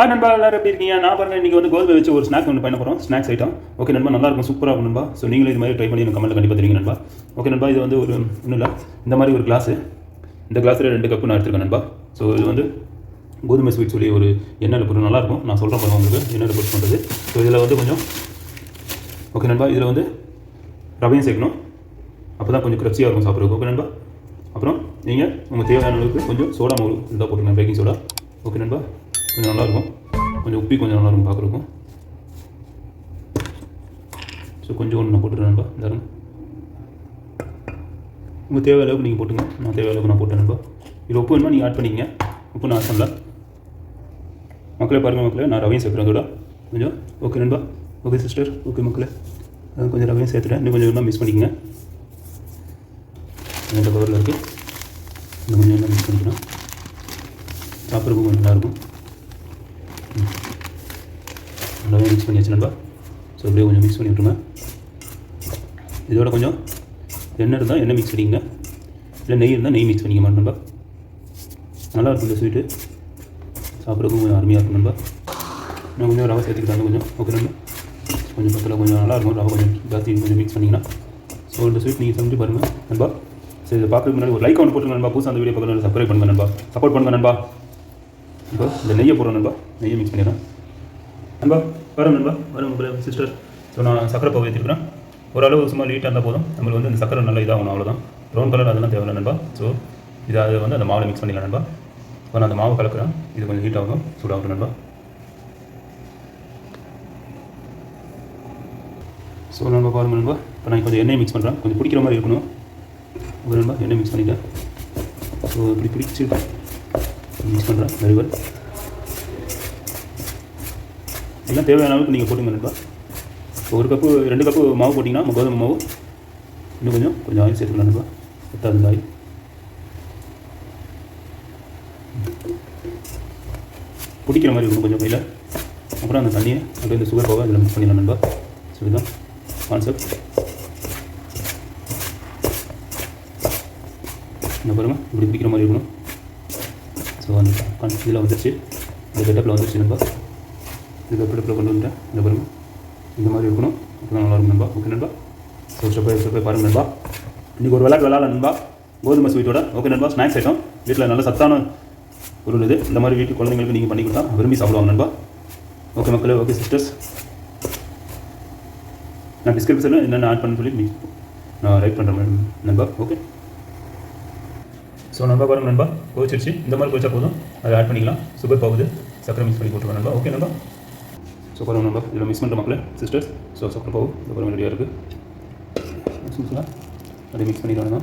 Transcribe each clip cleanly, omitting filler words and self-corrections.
நண்பா எல்லாரும் எப்படி இருக்கீங்க? நான் பாருங்கள் இன்றைக்கி வந்து கோதுமை வச்சு ஒரு ஸ்நாக் ஒன்று பண்ண போகிறோம். Snacks item. ஓகே நண்பா, நல்லாயிருக்கும், சூப்பராக இருக்கும் நண்பா. ஸோ நீங்களும் இது மாதிரி ட்ரை பண்ணி எனக்கு கமெண்ட்டில் கண்டிப்பாக தெரியுங்க நண்பா. ஓகே நண்பா, இது வந்து ஒரு ஒன்றும் இல்லை, இந்த மாதிரி ஒரு கிளாஸு, இந்த கிளாஸில் 2 கப்பு நான் எடுத்துருக்கேன் நண்பா. ஸோ இது வந்து கோதுமை ஸ்வீட் சொல்லி ஒரு எண்ணெயில் போட்டு நல்லாயிருக்கும். நான் சொல்கிறேன் பாருங்கள் உங்களுக்கு எண்ணெயில் போட்டு பண்ணுறது. ஸோ இதில் வந்து கொஞ்சம் ஓகே நண்பா, இதில் வந்து ரவையும் சேர்க்கணும். அப்போ தான் கொஞ்சம் கிரச்சியாக இருக்கும் சாப்பிட்றதுக்கு. ஓகே நண்பா. அப்புறம் நீங்கள் உங்கள் தேவையான அளவுக்கு கொஞ்சம் சோடா மாவு இருந்தால் போட்டுருங்க, பேக்கிங் சோடா. ஓகே நண்பா, கொஞ்சம் நல்லாயிருக்கும், கொஞ்சம் உப்பி கொஞ்சம் நல்லாயிருக்கும் பார்க்குறக்கும். ஸோ கொஞ்சம் ஒன்று நான் போட்டுறேன் நண்பா. இந்த உங்கள் தேவை அளவுக்கு நீங்கள் போட்டுங்க. நான் தேவை அளவுக்கு நான் போட்டேன் நண்பா. இதில் உப்பு வேணுமா நீங்கள் ஆட் பண்ணிக்கங்க. உப்பு நான் ஆட் பண்ணல. மக்களே பாருங்கள் மக்களே, நான் ரவையும் சேர்க்குறேன் அதோட கொஞ்சம். ஓகே நண்பா. Okay sister. ஓகே மக்களே, கொஞ்சம் ரவையும் சேர்த்துட்டேன். இன்னும் கொஞ்சம் வேணுமா மிக்ஸ் பண்ணிக்கங்க. இந்த கவரில் இருக்குது, இன்னும் கொஞ்சம் என்ன மிக்ஸ் பண்ணிக்கலாம். சாப்பிட்றதுக்கும் கொஞ்சம் நல்லாயிருக்கும். நல்லாவே மிக்ஸ் பண்ணியாச்சு நண்பா. ஸோ அப்படியே கொஞ்சம் மிக்ஸ் பண்ணி விட்டுருங்க. இதோட கொஞ்சம் எண்ணெய் இருந்தால் எண்ணெய் மிக்ஸ் பண்ணிக்கங்க, இல்லை நெய் இருந்தால் நெய் மிக்ஸ் பண்ணிக்க நண்பா. நல்லாயிருக்கும் இந்த ஸ்வீட்டு, சாப்பிட்றதுக்கும் கொஞ்சம் அருமையாக இருக்கும் நண்பா. நான் கொஞ்சம் ரவை சேர்த்துக்கிட்டாங்க கொஞ்சம். ஓகே நண்பா, கொஞ்சம் பக்கத்தில் கொஞ்சம் நல்லாயிருக்கும். ரவை கொஞ்சம் ஜாஸ்தி கொஞ்சம் மிக்ஸ் பண்ணிங்கன்னா. ஸோ இந்த ஸ்வீட் நீங்கள் செஞ்சு பாருங்கள் நண்பா. சரி, இதை பார்க்குறதுக்கு முன்னாடி ஒரு லைக் ஒன்று போட்டுருங்க நண்பா. புதுசாக அந்த வீடியோ பார்க்கணும், சப்ஸ்கிரைப் பண்ணுங்கள் நண்பா. சப்போர்ட் பண்ணுங்கள் நண்பா. இப்போ இந்த நெய்யை போடுறோம் நண்பா. நெய்யை மிக்ஸ் பண்ணிடுறேன் நண்பா. வரும் நண்பா, வரும் சிஸ்டர். ஸோ நான் சக்கரை பாவு ஏற்றிருக்கிறேன். ஓரளவு சும்மா லீட்டாக இருந்தால் போதும். நம்மளுக்கு வந்து இந்த சக்கரை நல்லா இதாகணும், அவ்வளோதான். ப்ரௌன் கலர் அதெல்லாம் தேவையில்லை நண்பா. ஸோ இதை அது வந்து அந்த மாவில் மிக்ஸ் பண்ணிக்கலாம் நண்பா. இப்போ நான் அந்த மாவு கலக்கிறேன். இது கொஞ்சம் ஹீட் ஆகும், சூடாகட்டும் நண்பா. ஸோ நண்பா பாருங்கள் நண்பா, இப்போ நான் கொஞ்சம் எண்ணெய் மிக்ஸ் பண்ணுறேன். கொஞ்சம் பிடிக்கிற மாதிரி இருக்கணும். ஓகே நண்பா, எண்ணெய் மிக்ஸ் பண்ணிட்டேன். ஸோ இப்படி பிடிச்சி மிக்ஸ் பண்ணுறேன். Very good. எல்லாம் தேவையான அளவுக்கு நீங்கள் போட்டுங்க நண்பா. ஒரு கப்பு 2 கப்பு மாவு போட்டிங்கன்னா கோதுமை மாவு, இன்னும் கொஞ்சம் ஆயில் சேர்த்துக்கலாம் நண்பா. பத்தாது ஆயில். பிடிக்கிற மாதிரி இருக்கும் கொஞ்சம் கையில். அப்புறம் அந்த தண்ணியை அப்படியே இந்த சுகர் பாவை இதில் மிக்ஸ் பண்ணிடலாம் நண்பா. ஸோ இதுதான் கான்செப்ட். என்ன பாருங்கள், இப்படி பிடிக்கிற மாதிரி இருக்கணும். ஸோ அந்த இதில் வந்துடுச்சு, இந்த கெட்டப்பில் வந்துடுச்சு நண்பா. இது கெட்டப்பில் கொண்டு வந்துட்டேன். இந்த பாருங்கள், இந்த மாதிரி இருக்கணும். அப்போ தான் நல்லாயிருக்கும் நண்பா. ஓகே நண்பா. ஸோ ஸ்டெப் பாருங்கள் நண்பா. இன்றைக்கி ஒரு விளாட நண்பா, கோதுமை ஸ்வீட்டோட. ஓகே நண்பா, ஸ்நாக்ஸ் ஐட்டம் வீட்டில் நல்ல சத்தான ஒரு இது. இந்த மாதிரி வீட்டு குழந்தைங்களுக்கு நீங்கள் பண்ணி கொடுத்தா விரும்பி சாப்பிடுவாங்க நண்பா. ஓகே மக்களே. ஓகே சிஸ்டர்ஸ், நான் டிஸ்கிரிப்ஷனில் என்னென்ன ஆட் பண்ண சொல்லி நான் ரைட் பண்ணுறேன் நண்பா. ஓகே. ஸோ நண்பா பாருங்கள் நண்பா, கோச்சிருச்சு. இந்த மாதிரி கோச்சா போதும், அதை ஆட் பண்ணிக்கலாம். சுகர் பாவுது, சக்கரை மிக்ஸ் பண்ணி போட்டுருவேன் நண்பா. ஓகே நண்பா. ஸோ பாருங்கள் நண்பா, இதில் மிக்ஸ் பண்ணுற மக்களே சிஸ்டர்ஸ். ஸோ சக்கரை பாவு இந்த பாருங்கள் ரெடியாக இருக்குது. சூப்பராக அப்படியே மிக்ஸ் பண்ணிடுவாங்க.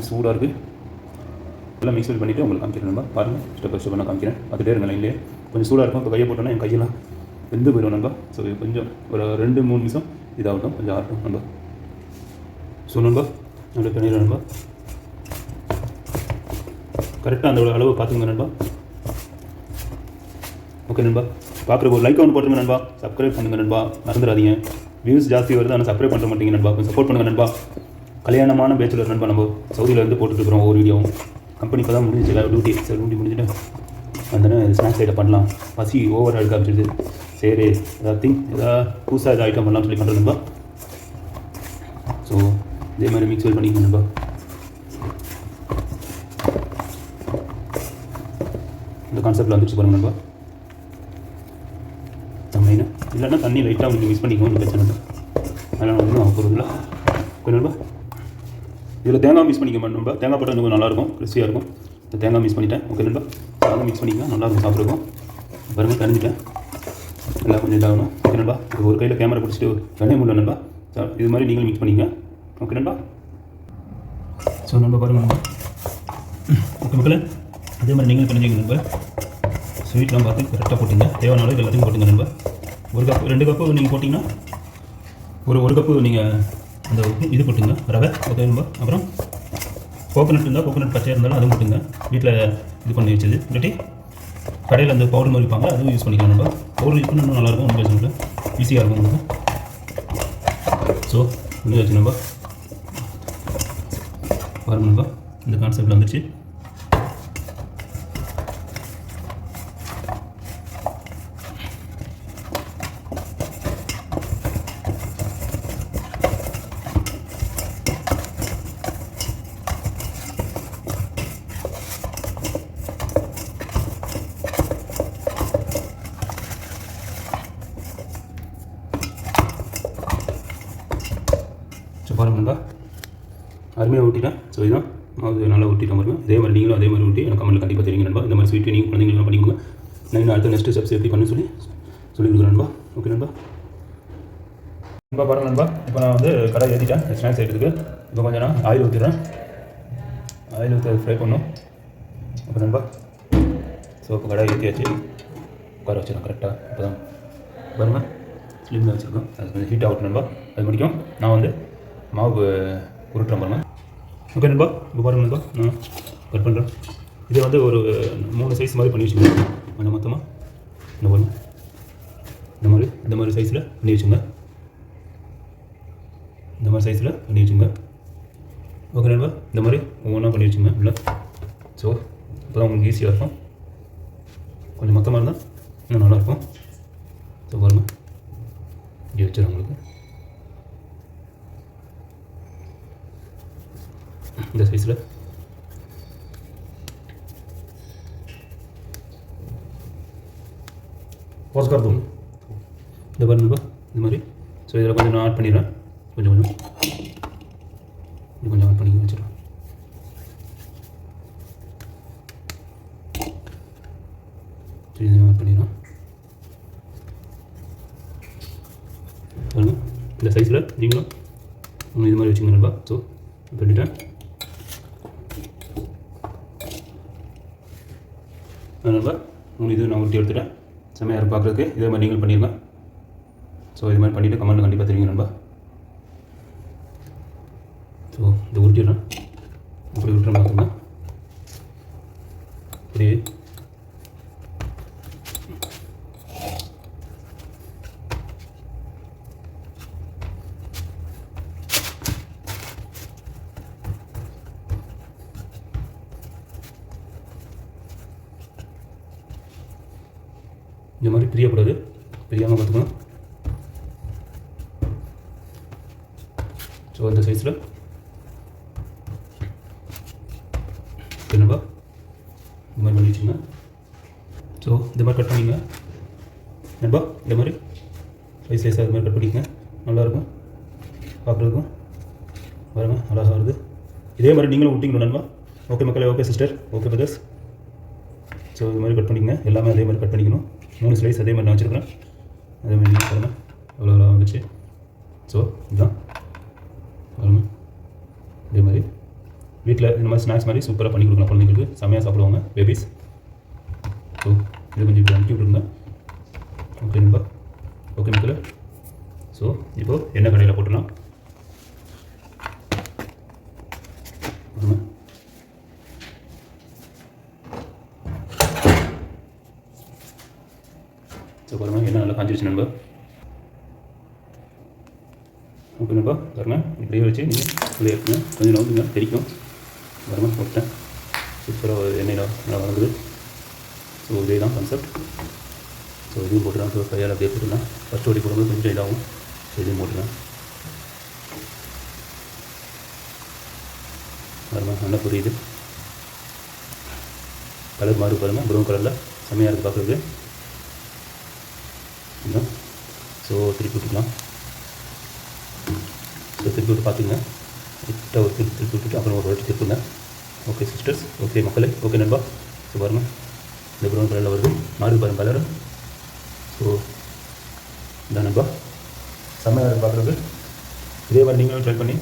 சூடாக இருக்குது. எல்லாம் மிக்ஸ் பண்ணிவிட்டு உங்களுக்கு காமிக்கிறேன் நண்பா. பாருங்கள், ஸ்டெப் பை ஸ்டெப் நான் காமிக்கிறேன். பார்த்துட்டே இருங்க லைன்லேயே. கொஞ்சம் சூடாக இருக்கும். இப்போ கையை போட்டோன்னா என் கையெல்லாம் வெந்து போயிடும் நண்பா. ஸோ கொஞ்சம் ஒரு 2-3 நிமிஷம் இதாகட்டும், கொஞ்சம் ஆகட்டும் நண்பா. ஸோ நண்பா அப்படியே பண்ணிடுறேன் நண்பா. கரெக்டாக அந்த அளவு பார்த்துங்க நண்பா. ஓகே நண்பா, பார்க்குற ஒரு லைக் ஒன்று போட்டுருங்க நண்பா. சப்ஸ்கிரைப் பண்ணுங்கள் நண்பா, மறந்துடாதீங்க. வியூஸ் ஜாஸ்தி வருது, ஆனால் சப்ஸ்கிரைப் பண்ண மாட்டீங்க நண்பா. கொஞ்சம் சப்போர்ட் பண்ணுங்கள் நண்பா. கல்யாணமான பேச்சுலர் நண்பா. நம்ம சவுதியிலேருந்து போட்டுருக்குறோம் ஒவ்வொரு வீடியோவும். கம்பெனி இப்போ தான் முடிஞ்சிச்சு, டியூட்டி முடிஞ்சுட்டு வந்தோடனே ஸ்நாக்ஸ் ஐட்டம் பண்ணலாம். பசி ஓவர் எடுக்க ஆரம்பிச்சிடுது. சரி, ஏதாவது புதுசாக ஏதாவது ஐட்டம் பண்ணலாம்னு சொல்லி பண்ணுறேன் நண்பா. ஸோ இதே மாதிரி மிக்ஸ் பண்ணிக்கணும் நண்பா. இந்த கான்செப்டில் வந்துச்சு பாருங்கள் நண்பா. மெயினாக இல்லைன்னா தண்ணி லைட்டாக உங்களுக்கு மிக்ஸ் பண்ணிக்கணும், பிரச்சனை இல்லை. அதெல்லாம் ஒன்றும் ஆக போகிறது இல்லை. ஓகே நண்பா. இதில் தேங்காய் மிக்ஸ் பண்ணிக்க நண்பா. தேங்காய் போட்டால் கொஞ்சம் நல்லாயிருக்கும், கிறிஸ்பியாக இருக்கும். இந்த தேங்காய் மிக்ஸ் பண்ணிட்டேன். ஓகே நண்பா, அதை மிக்ஸ் பண்ணிக்கலாம், நல்லாயிருக்கும் சாப்பிட்ருக்கோம். பாருங்கள், கரைஞ்சிட்டேன். எல்லாம் கொஞ்சம் இதாகணும். ஓகே நண்பா. இப்போ ஒரு கையில் கேமரா பிடிச்சிட்டு வெண்ணெய் முடியல நண்பா. இது மாதிரி நீங்களும் மிக்ஸ் பண்ணிங்க. ஓகே நண்பா. ஸோ நண்பா பாருங்கள் நண்பா. ஓகே மக்களே, அதே மாதிரி நீங்களும் தெரிஞ்சுங்க நண்பா. ஸ்வீட்லாம் பார்த்து கரெக்டாக போட்டிங்க. தேவையான அளவு எல்லாத்தையும் போட்டுங்க நண்பா. 1 கப்பு 2 கப்பு நீங்கள் போட்டிங்கன்னா ஒரு கப்பு நீங்கள் அந்த இது போட்டுங்க, ரவை. ஓகே நண்பா. அப்புறம் கோகோனட் இருந்தால் கோகோனட் பச்சையாக இருந்தாலும் அதுவும் போட்டுங்க. வீட்டில் இது பண்ணி வச்சது. இல்லாட்டி கடையில் அந்த பவுடர் மாதிரி வைப்பாங்க, அதுவும் யூஸ் பண்ணிக்கலாம் நண்பா. பவுடர் யூஸ் பண்ணால் நல்லாயிருக்கும், ஒன்றும் பேச முடியல, ஈஸியாக இருக்கும் உங்களுக்கு. ஸோ முடிஞ்சு வச்சு நண்பா. பாருங்கள் நண்பா, இந்த கான்செப்டில் வந்துச்சு. அருமையாக ஊட்டிட்டேன். ஸோ இதுதான் மாவு நல்லா ஊட்டிட்டேன் பாருங்க. இதே மாதிரி நீங்களும் அதே மாதிரி ஊட்டி எனக்கு கமெண்ட்டில் கண்டிப்பாக தெரியுங்க நண்பா. இந்த மாதிரி ஸ்வீட்டு நீங்கள் குழந்தைங்களுக்கு பண்ணிக்கோங்க. நான் அடுத்த நெக்ஸ்ட் ஸ்டெப்ஸ் எப்படி பண்ணு சொல்லி கொடுக்குறேன் நண்பா. ஓகே நண்பா. நண்பா பாருங்கள் நண்பா, இப்போ நான் வந்து கடை ஏற்றிட்டேன் ஸ்நாக்ஸ் ஐட்டத்துக்கு. இப்போ கொஞ்சம் நான் ஆயில் ஊற்றிடுறேன். ஆயில் ஊற்றி ஃப்ரை பண்ணணும். ஓகே நண்பா. ஸோ இப்போ கடை ஏற்றியாச்சு, உட்கார வச்சிடறேன் கரெக்டாக. இப்போ தான் பாருங்கள் ஸ்லிம்மில் வச்சுருக்கோம். அது கொஞ்சம் ஹீட் ஆகட்டும் நண்பா. அது முடிக்கும் நான் வந்து மாவு உருட்டுறேன் பாருங்கள். ஓகே நண்பா, இப்போ பாருங்கள் நண்பா, நான் கட் பண்ணுறேன். இதை வந்து ஒரு 3 சைஸ் மாதிரி பண்ணி வச்சுக்கோங்க. கொஞ்சம் மொத்தமாக இந்த பாருங்கள், இந்த மாதிரி சைஸில் பண்ணி வச்சுங்க. இந்த மாதிரி சைஸில் பண்ணி வச்சுங்க. ஓகே நண்பா, இந்த மாதிரி ஒவ்வொன்றா பண்ணி வச்சுங்க இல்லை. ஸோ இப்போ தான் உங்களுக்கு ஈஸியாக இருக்கும். கொஞ்சம் மொத்தமாக இருந்தால் இன்னும் நல்லாயிருக்கும். ஸோ பாருங்கள், இப்படி வச்சிடும் உங்களுக்கு இந்த சைஸில். போஸ்கார்டும் இந்த பாருங்க நண்பா, இந்த மாதிரி. ஸோ இதில் கொஞ்சம் நான் ஆட் பண்ணிடுறேன். கொஞ்சம் ஆட் பண்ணி வச்சிடறேன். ஆட் பண்ணிடுறேன் பாருங்கள். இந்த சைஸில் நீங்களும் இது மாதிரி வச்சுங்க நண்பா. ஸோ பண்ணிட்டேன் நண்பா. இது நான் ஊட்டி எடுத்துட்டேன். செம்மையாக பார்க்குறதுக்கு இதே மாதிரி நீங்கள் பண்ணிடுங்க. ஸோ இது மாதிரி பண்ணிவிட்டு கமெண்ட் கண்டிப்பாக தெரியுங்க நண்பா. ஸோ இந்த உருட்டிடுறேன். அப்படி விட்டுறேன் பார்த்துங்க. அப்படி இந்த மாதிரி பிரியக்கூடாது, பிரியாமல் பார்த்துக்கணும். ஸோ இந்த சைஸில் என்னப்பா இந்த மாதிரி பண்ணி வச்சுங்க. ஸோ இந்த மாதிரி கட் பண்ணிங்க நண்பா. இந்த மாதிரி சைஸாக இது மாதிரி கட் பண்ணிக்கங்க. நல்லாயிருக்கும் பார்க்குறதுக்கும். பாருங்க அழகாக வருது. இதே மாதிரி நீங்களும் விட்டிங்கணும் நண்பா. ஓகே மக்களே, okay sister, okay brothers. So இது மாதிரி கட் பண்ணிக்கங்க. எல்லாமே அதே மாதிரி கட் பண்ணிக்கணும். 3 ஸ்லைஸ் அதே மாதிரி நான் வச்சுருக்கேன். அதே மாதிரி நீங்கள் பாருங்கள் எவ்வளோ வந்துச்சு. ஸோ இதுதான் பாருங்கள். இதே மாதிரி வீட்டில் இந்த மாதிரி ஸ்நாக்ஸ் மாதிரி சூப்பராக பண்ணி கொடுக்கலாம் குழந்தைங்களுக்கு. செம்மையாக சாப்பிடுவாங்க பேபிஸ். ஸோ இது கொஞ்சம் இப்படி அனுப்பி விட்ருங்க. ஓகே நண்பா, ஓகே மக்களே. ஸோ இப்போது எண்ணெய் கடையில் போட்டுடலாம். ஸோ பாருங்கள் எண்ணெய் நல்லா காஞ்சிருச்சு நண்பா. ஓகே நண்பா, பாருங்கள் இப்படியே வச்சு நீங்கள் உள்ளே இருக்குங்க. கொஞ்சம் நவுந்துங்க, தெரிக்கும். பாருங்கள் போட்டேன். சூப்பராக எண்ணெயில் நல்லா வளர்ந்துது. ஸோ இதே தான் கான்செப்ட். ஸோ இதையும் போட்டுலாம். ஸோ கையால் அப்படியே போட்டுலாம். ஃபஸ்ட் ஓடி போடும்போது கொஞ்சம் இதாகும். ஸோ இதையும் போட்டுலாம். பாருங்கள் நல்லா புரியுது. கலர் மாறு பாருங்கள், ப்ரௌன் கலரில் செம்மையாக இருக்குது பார்க்குறது. ஸோ திருப்பி விட்டுக்கலாம். ஸோ திருப்பி விட்டு பார்த்துங்க. லைட்டாக ஒரு திருப்பி விட்டுட்டு அப்புறம் ஒரு வாட்டி திருப்புங்க. ஓகே சிஸ்டர்ஸ், ஓகே மக்களே, ஓகே நண்பா. ஸோ பாருங்கள் இந்த ப்ரௌன் கலரில் வருது, மாறு பாருங்கள் கலர். ஸோ இந்த நண்பா செம்மையாக இருக்குது பார்க்குறது. இதே மாதிரி நீங்களும் ட்ரை பண்ணி,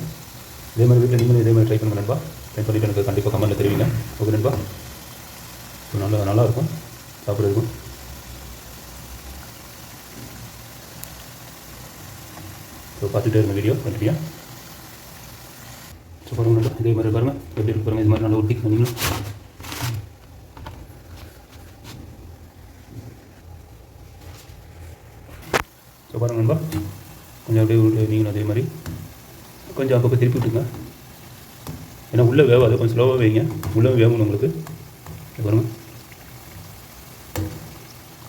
இதே மாதிரி வீட்டில் நீங்களும் இதே மாதிரி ட்ரை பண்ணுங்கள் நண்பா. ட்ரை பண்ணிவிட்டு எனக்கு கண்டிப்பாக கமெண்ட்டில் தெரிவிங்க. ஓகே நண்பா. ஸோ நல்லாயிருக்கும் சாப்பிட்றதுக்கும். ஸோ பார்த்துட்டே இருந்த வீடியோ கண்டிப்பாக. ஸோ பாருங்கள் இதே மாதிரி பாருங்கள் எப்படி இருக்கு பாருங்கள். இது மாதிரி நல்லா ஒட்டி நீங்களும். ஸோ பாருங்கள் நண்பா, கொஞ்சம் அப்படியே நீங்களும் அதே மாதிரி கொஞ்சம் அப்பப்போ திருப்பி விட்டுங்க. ஏன்னா உள்ளே வேவாது, கொஞ்சம் ஸ்லோவாக வைங்க. உள்ளே வேகணும் உங்களுக்கு. பாருங்கள்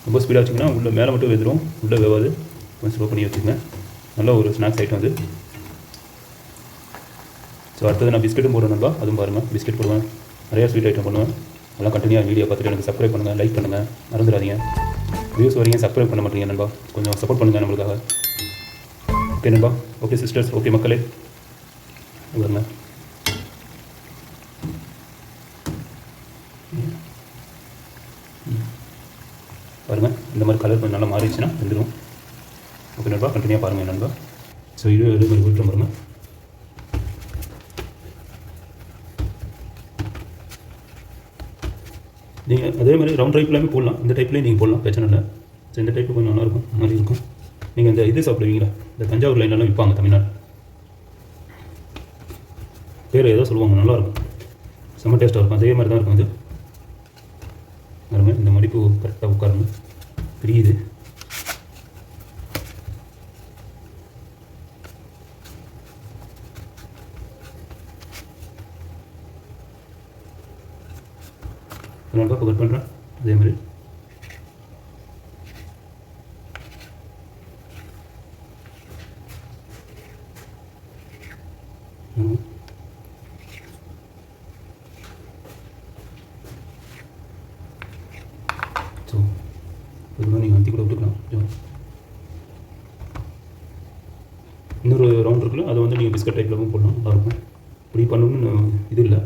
ரொம்ப ஸ்பீடாக வச்சிங்கன்னா உள்ளே மேலே மட்டும் வெந்துடும், உள்ளே வேவாது. கொஞ்சம் ஸ்லோ பண்ணி வச்சுக்கோங்க. நல்ல ஒரு ஸ்நாக்ஸ் ஐட்டம் அது. ஸோ அடுத்தது நான் பிஸ்கெட்டும் போடுறேன் நண்பா. அதுவும் பாருங்கள் பிஸ்கெட் போடுவேன், நிறையா ஸ்வீட் ஐட்டம் பண்ணுவேன். அதெல்லாம் கண்டினியூவாக வீடியோ பார்த்துட்டு எனக்கு சப்ஸ்கிரைப் பண்ணுங்கள், லைக் பண்ணுங்கள், மறந்துடாதீங்க. வியூஸ் வரீங்க சப்ஸ்கிரைப் பண்ண மாட்டீங்க நண்பா. கொஞ்சம் சப்போர்ட் பண்ணுங்கள் நம்மளுக்காக. ஓகே நண்பா, ஓகே சிஸ்டர்ஸ், ஓகே மக்களே. பாருங்கள் பாருங்கள் இந்த மாதிரி கலர் கொஞ்சம் நல்லா மாறிடுச்சுன்னா வந்துடும். ஓகே நண்பா, கண்டினியூவாக பாருங்கள் நண்பா. ஸோ இது அதே மாதிரி வீட்டில் பாருங்கள். நீங்கள் அதே மாதிரி ரவுண்ட் டைப்லேயுமே போடலாம், இந்த டைப்லேயும் நீங்கள் போடலாம், பிரச்சனை இல்லை. ஸோ இந்த டைப்பு கொஞ்சம் நல்லாயிருக்கும், மாதிரி இருக்கும். நீங்கள் இந்த இது சாப்பிடுவீங்களா, இந்த தஞ்சாவூர் லைன்லாம் விற்பாங்க தமிழ்நாடு, பேர் ஏதோ சொல்லுவாங்க, நல்லாயிருக்கும், செம்ம டேஸ்ட்டாக இருக்கும். அதே மாதிரி தான் இருக்கும். அது பாருங்கள் இந்த மடிப்பு கரெக்டாக உட்காருங்க, பிரியுது. அதனால இப்போ கட் பண்ணுறேன். அதே மாதிரி ஸோ இதுமாதிரி நீங்கள் அத்தி கூட விட்டுக்கலாம். இன்னொரு ரவுண்ட் இருக்குல்ல, அதை வந்து நீங்கள் பிஸ்கட் டைப்பில் போடலாம், நல்லாயிருக்கும். இப்படி பண்ணணும்னு இது இல்லை,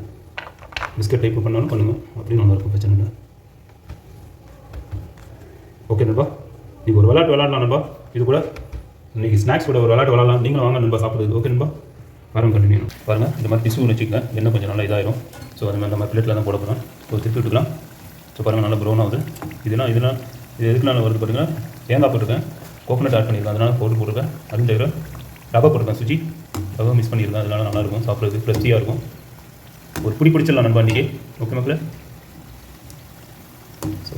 பிஸ்கட் டைப் பண்ணாலும் பண்ணுங்கள், அப்படி நல்லாயிருக்கும், பிரச்சனை இல்லை. ஓகே நண்பா, நீங்கள் ஒரு விளையாட்டு விளாட்லாம் நண்பா. இது கூட இன்றைக்கி ஸ்நாக்ஸ் கூட ஒரு விளையாட்டு விளாட்லாம். நீங்களும் வாங்க நண்பா சாப்பிடுது. ஓகே நண்பா, பாருங்கள் கண்டினியூ பாருங்கள். இந்த மாதிரி டிஷ்யூ வச்சுக்கோங்க, எண்ணெய் கொஞ்சம் நல்லா இதாகிடும். ஸோ அது மாதிரி நம்ம பிளேட்டில் தான் போட போகிறோம். ஸோ திருப்பி விட்டுக்கலாம். ஸோ பாருங்கள் நல்லா ப்ரௌன் ஆகுது. இது எதுக்கு நான் வருது பார்த்தீங்கன்னா, தேங்காய் போட்டிருக்கேன், கோகோனட் ஆட் பண்ணியிருக்கேன், அதனால் போட்டிருக்கேன். அதுவும் தவிர ரவை போட்டிருக்கேன், சுஜி ரவை மிக்ஸ் பண்ணியிருக்கேன், அதனால் நல்லாயிருக்கும், சாப்பிட்றது ஃப்ரெஷ்ஷியாக இருக்கும். ஒரு பிடி பிடிச்சிடலாம் நண்பா இன்றைக்கி. ஓகே மக்களே. ஸோ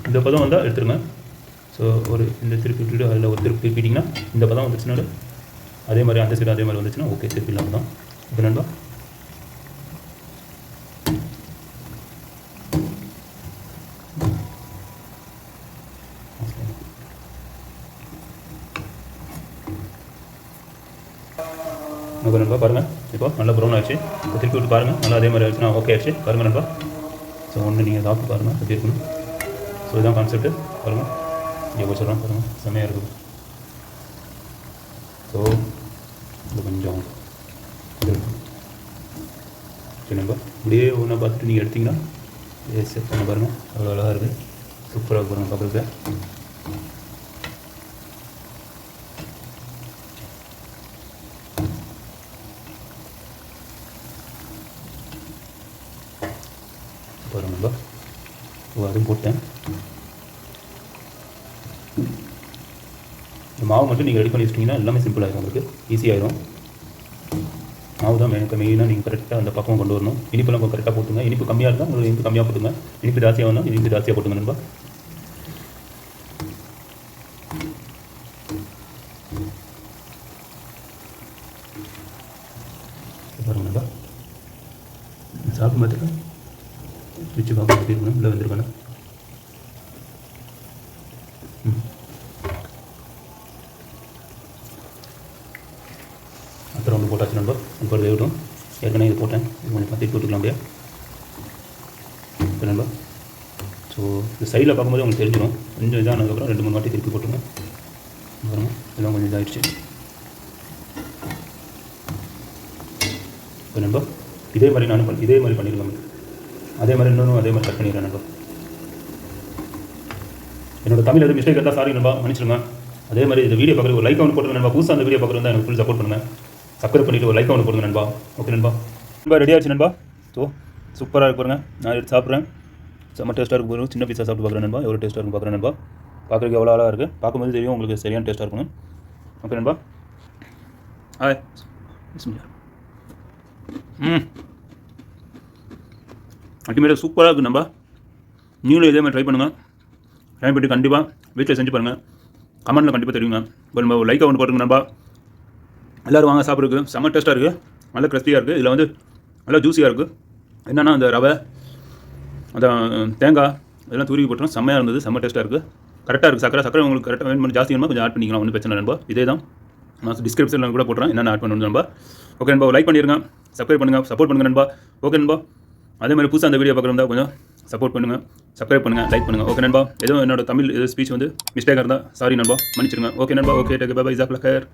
இந்த பதம் வந்தால் எடுத்துருங்க. ஸோ ஒரு இந்த திருப்பி விட்டுட்டு அதில் ஒரு திருப்பி திருப்பிட்டிங்கன்னா இந்த பதம் வந்துச்சுன்னா, அதே மாதிரி அந்த சைடு அதே மாதிரி வந்துச்சுன்னா ஓகே, திருப்பி இல்லாமல் தான். ஓகே நண்பா. ஓகே நண்பா, பாருங்கள் இப்போ நல்லா ப்ரௌன் ஆகிடுச்சு. இப்போ திருப்பி விட்டு பாருங்கள், நல்லா அதே மாதிரி ஆகிடுச்சுன்னா ஓகே ஆகிடுச்சு. பாருங்கள் நண்பா. ஸோ ஒன்று நீங்கள் சாப்பிட்டு பாருங்கள் எப்படி இருக்கணும். ஸோ இதுதான் கான்செப்ட்டு. பாருங்கள் இங்கே வச்சுட்றோம், பாருங்கள் செம்மையாக இருக்குது. ஸோ இது கொஞ்சம் இது இருக்கும். சரி நண்பா, இப்படியே ஒன்றா பார்த்துட்டு நீங்கள் எடுத்திங்கன்னா செட் பண்ண பாருங்கள், அவ்வளோ அழகாக இருக்குது, சூப்பராக பாருங்கள் பார்க்குறதுக்கு. பாருங்க நண்பா, அதுவும் போட்டேன். இந்த மாவு மட்டும் நீங்கள் ரெடி பண்ணி வச்சிட்டிங்கன்னா எல்லாமே சிம்பிளாகிடும், உங்களுக்கு ஈஸியாகிடும். மாவு தான் மெயினாக நீங்கள் கரெக்டாக அந்த பக்கம் கொண்டு வரணும். இனிப்பெல்லாம் கரெக்டாக போட்டுங்க. இனிப்பு கம்மியாக இருந்தால் உங்களுக்கு இனிப்பு கம்மியாக போட்டுங்க, இனிப்பு ஜாஸ்தியாக வேணும் இனிப்பு ஜாஸ்தியாக போட்டுங்க நண்பா. பாருங்க நண்பா, சாப்பிட்டு பார்த்துக்க வச்சு பார்க்க எப்படி இருக்கணும், இல்லை வந்துருக்கணும். அப்புறம் ஒன்று போட்டாச்சு நண்பா, இப்போ வேகட்டும். ஏற்கனவே இது போட்டேன், இது கொஞ்சம் பற்றி போட்டுக்கலாம் அப்படியே. இப்போ நண்பா, ஸோ இந்த சைடில் பார்க்கும்போது உங்களுக்கு தெரிஞ்சிடும். கொஞ்சம் இதானதுக்கப்புறம் 2-3 வாட்டி திருப்பி போட்டுங்க. பாருங்கள் இதெல்லாம் கொஞ்சம் இதாகிடுச்சு. இப்போ நண்பா இதே மாதிரி நானும் இதே மாதிரி பண்ணிடுவேன். அதே மாதிரி இன்னொன்று அதே மாதிரி கட் பண்ணிடுறேன் நண்பா. என்னோட தமிழ் எதுவும் மிஸ்டேக் இருந்தால் சாரி நண்பா, மன்னிச்சிடுங்க. அதே மாதிரி இந்த வீடியோ பார்க்குறது ஒரு லைக் ஒன்று போட்டுருங்க நண்பா. புதுசாக அந்த வீடியோ பார்க்குறது எனக்கு ஃபுல் சப்போர்ட் பண்ணுங்கள். சப்ஸ்கிரைப் பண்ணிவிட்டு ஒரு லைக் ஒன்று போடுங்க நண்பா. ஓகே நண்பா, நண்பா ரெடி ஆச்சு நண்பா. ஸோ சூப்பராக இருக்கு பாருங்க. நான் எடுத்து சாப்பிட்றேன், செம்ம டேஸ்ட்டாக இருக்கு பாருங்க. சின்ன பீஸாக சாப்பிட்டு பார்க்குறேன் நண்பா, எவ்வளோ டேஸ்ட்டாக இருக்கும் பார்க்குறேன் நண்பா. பார்க்குறதுக்கு எவ்வளோ அழகாக இருக்குது, பார்க்கும்போது தெரியும் உங்களுக்கு சரியான டேஸ்ட்டாக இருக்கணும். ஓகே நண்பா. ஹாய் அல்டிமேட்டாக சூப்பராக இருக்குது நண்பா. நீங்களும் இதே மாதிரி ட்ரை பண்ணுங்கள். ட்ரை பண்ணிட்டு கண்டிப்பாக வீட்டில் செஞ்சு பாருங்கள். கமெண்ட்டில் கண்டிப்பாக தெரியுங்க. இப்போ நம்ம ஒரு லைக்காக ஒன்று போட்டுருங்க நண்பா. எல்லோரும் வாங்க சாப்பிட்றதுக்கு. செம்ம டேஸ்ட்டாக இருக்குது, நல்ல கிறிஸ்பியாக இருக்குது. இதில் வந்து நல்லா ஜூஸியாக இருக்குது. என்னென்னா அந்த ரவை, அந்த தேங்காய் இதெல்லாம் தூரி போட்டோம், செம்மையாக இருந்தது, செம்ம டேஸ்ட்டாக இருக்குது. கரெக்டாக இருக்குது. சக்கரை உங்களுக்கு கரெக்டாக வேணும், ஜாஸ்தி வேணுமா கொஞ்சம் ஆட் பண்ணிக்கலாம், ஒன்றும் பிரச்சனை நண்பா. இதே தான் நான் டிஸ்கிரிப்ஷனில் கூட போட்டுறேன் என்னென்ன ஆட் பண்ணணும் நண்பா. ஓகே நண்பா, லைக் பண்ணிடுங்க, சப்ஸ்கிரைப் பண்ணுங்கள், சப்போர்ட் பண்ணுங்கள் நண்பா. ஓகே நண்பா, அதே மாதிரி புதுசாக அந்த வீடியோ பார்க்குறதா கொஞ்சம் சப்போர்ட் பண்ணுங்கள், சப்ஸ்கிரைப் பண்ணுங்கள், லைக் பண்ணுங்கள். ஓகே நண்பா, ஏதோ என்னோட தமிழ் ஸ்பீச் வந்து மிஸ்டேக்காக இருந்தால் சாரி நண்பா, மன்னிச்சிருங்க. ஓகே நண்பா, ஓகே டேக் பை பை, ஜாக் லக்கர்.